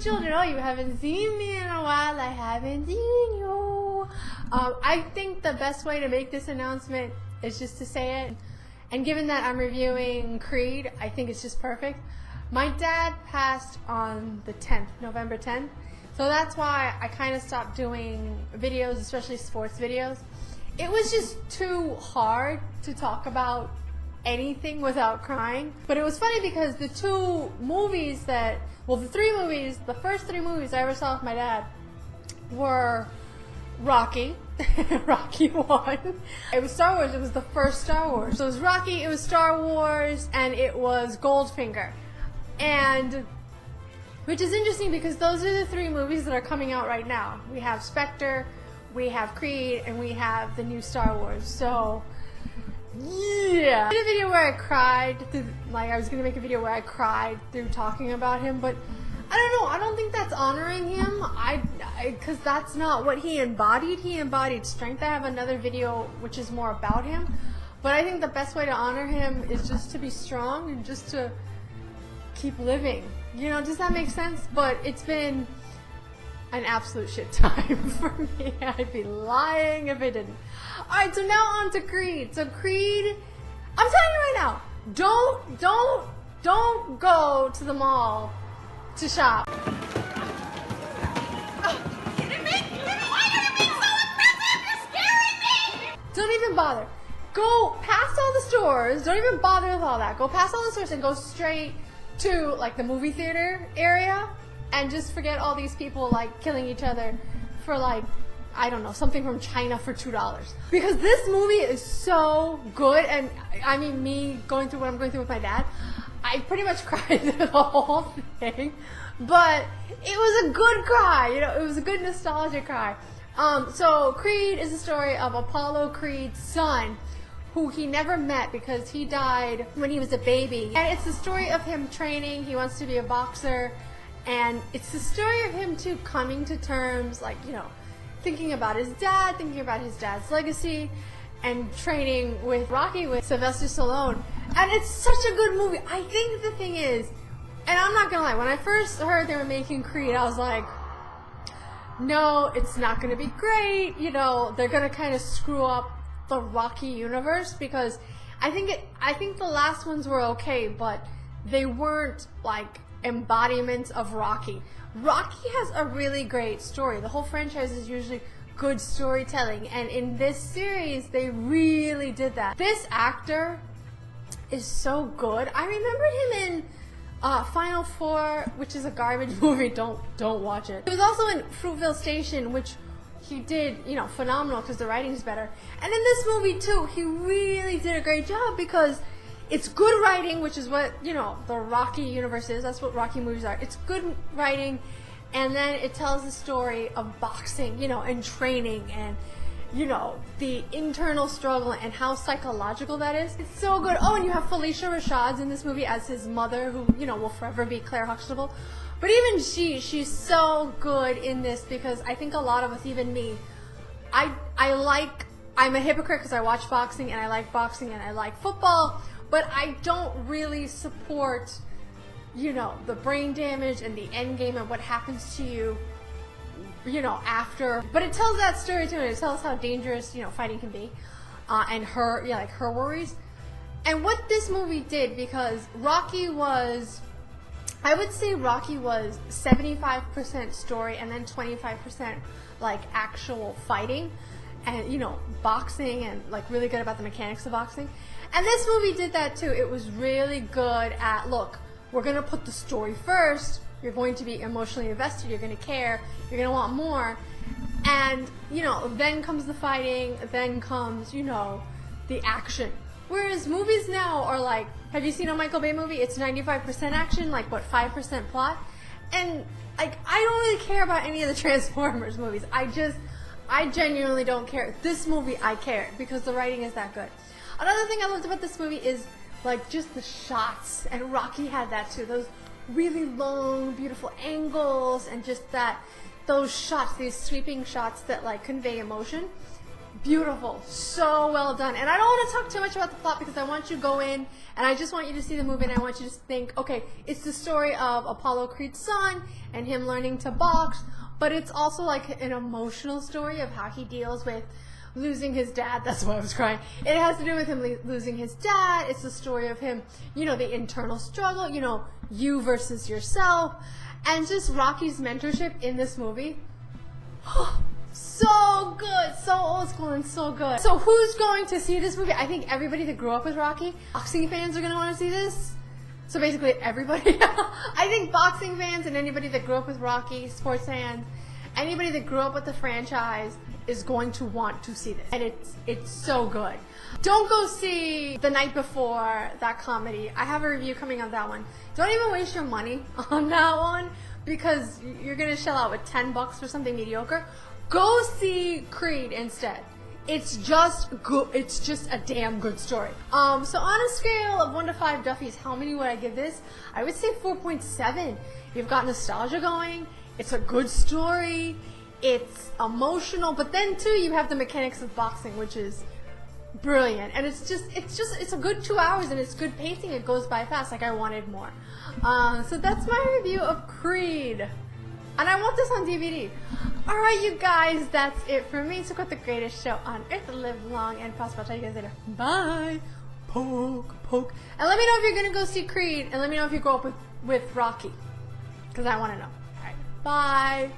children. Oh, you haven't seen me in a while. I haven't seen you. I think the best way to make this announcement is just to say it. And given that I'm reviewing Creed, I think it's just perfect. My dad passed on the 10th, November 10th. So that's why I kind of stopped doing videos, especially sports videos. It was just too hard to talk about anything without crying. But it was funny because the two movies the first three movies I ever saw with my dad were Rocky, Rocky 1. It was Star Wars, it was the first Star Wars. So it was Rocky, it was Star Wars, and it was Goldfinger. And which is interesting because those are the three movies that are coming out right now. We have Spectre, we have Creed, and we have the new Star Wars. So, yeah. I did a video where I cried, I was going to make a video where I cried through talking about him, but I don't know, I don't think that's honoring him, because that's not what he embodied. He embodied strength. I have another video which is more about him, but I think the best way to honor him is just to be strong and just to keep living. You know, does that make sense? But it's been an absolute shit time for me. I'd be lying if I didn't. Alright, so now on to Creed. So Creed, I'm telling you right now, don't go to the mall to shop. Why are you being so aggressive? You're scaring me! Don't even bother. Go past all the stores. Don't even bother with all that. Go past all the stores and go straight to like the movie theater area and just forget all these people like killing each other for like, I don't know, something from China for $2. Because this movie is so good, and I mean, me going through what I'm going through with my dad, I pretty much cried through the whole thing, but it was a good cry, you know, it was a good nostalgia cry. So Creed is the story of Apollo Creed's son, who he never met because he died when he was a baby. And it's the story of him training. He wants to be a boxer. And it's the story of him, too, coming to terms, like, you know, thinking about his dad, thinking about his dad's legacy, and training with Rocky with Sylvester Stallone. And it's such a good movie. I think the thing is, and I'm not gonna lie, when I first heard they were making Creed, I was like, no, it's not gonna be great. You know, they're gonna kind of screw up the Rocky universe, because I think the last ones were okay, but they weren't like embodiments of Rocky. Rocky has a really great story. The whole franchise is usually good storytelling, and in this series they really did that. This actor is so good. I remembered him in Final Four, which is a garbage movie. Don't watch it. He was also in Fruitvale Station, which he did, you know, phenomenal because the writing's better. And in this movie too, he really did a great job because it's good writing, which is what, you know, the Rocky universe is. That's what Rocky movies are. It's good writing, and then it tells the story of boxing, you know, and training, and, you know, the internal struggle and how psychological that is. It's so good. Oh, and you have Felicia Rashad's in this movie as his mother, who, you know, will forever be Claire Huxtable. But even she's so good in this, because I think a lot of us, even me, I'm a hypocrite because I watch boxing and I like boxing and I like football, but I don't really support, you know, the brain damage and the end game and what happens to you, you know, after. But it tells that story too, and it tells how dangerous, you know, fighting can be, and her, yeah, like her worries. And what this movie did, because Rocky was, I would say Rocky was 75% story and then 25% like actual fighting and, you know, boxing, and like really good about the mechanics of boxing. And this movie did that too. It was really good at, look, we're going to put the story first. You're going to be emotionally invested. You're going to care. You're going to want more. And, you know, then comes the fighting. Then comes, you know, the action. Whereas movies now are like, have you seen a Michael Bay movie? It's 95% action, like what, 5% plot? And like, I don't really care about any of the Transformers movies. I genuinely don't care. This movie, I care because the writing is that good. Another thing I loved about this movie is like just the shots, and Rocky had that too. Those really long, beautiful angles, and just those shots, these sweeping shots that like convey emotion. beautiful, so well done. And I don't want to talk too much about the plot because I want you to go in and I just want you to see the movie and I want you to think, okay, it's the story of Apollo Creed's son and him learning to box, but it's also like an emotional story of how he deals with losing his dad. That's why I was crying. It has to do with him losing his dad. It's the story of him, you know, the internal struggle, you know, you versus yourself, and just Rocky's mentorship in this movie. So good, so old school and so good. So who's going to see this movie? I think everybody that grew up with Rocky. Boxing fans are going to want to see this. So basically everybody. I think boxing fans and anybody that grew up with Rocky, sports fans, anybody that grew up with the franchise is going to want to see this. And it's so good. Don't go see The Night Before, that comedy. I have a review coming on that one. Don't even waste your money on that one because you're going to shell out with $10 for something mediocre. Go see Creed instead. It's just good. It's just a damn good story. So on a scale of 1 to 5 Duffys, how many would I give this? I would say 4.7. You've got nostalgia going. It's a good story. It's emotional, but then too you have the mechanics of boxing, which is brilliant. And it's a good 2 hours and it's good pacing. It goes by fast. Like I wanted more. So that's my review of Creed. And I want this on DVD. Alright, you guys, that's it for me. So, got the greatest show on earth. Live long and prosper. I'll tell you guys later. Bye. Poke, poke. And let me know if you're going to go see Creed. And let me know if you grow up with Rocky. Because I want to know. Alright, bye.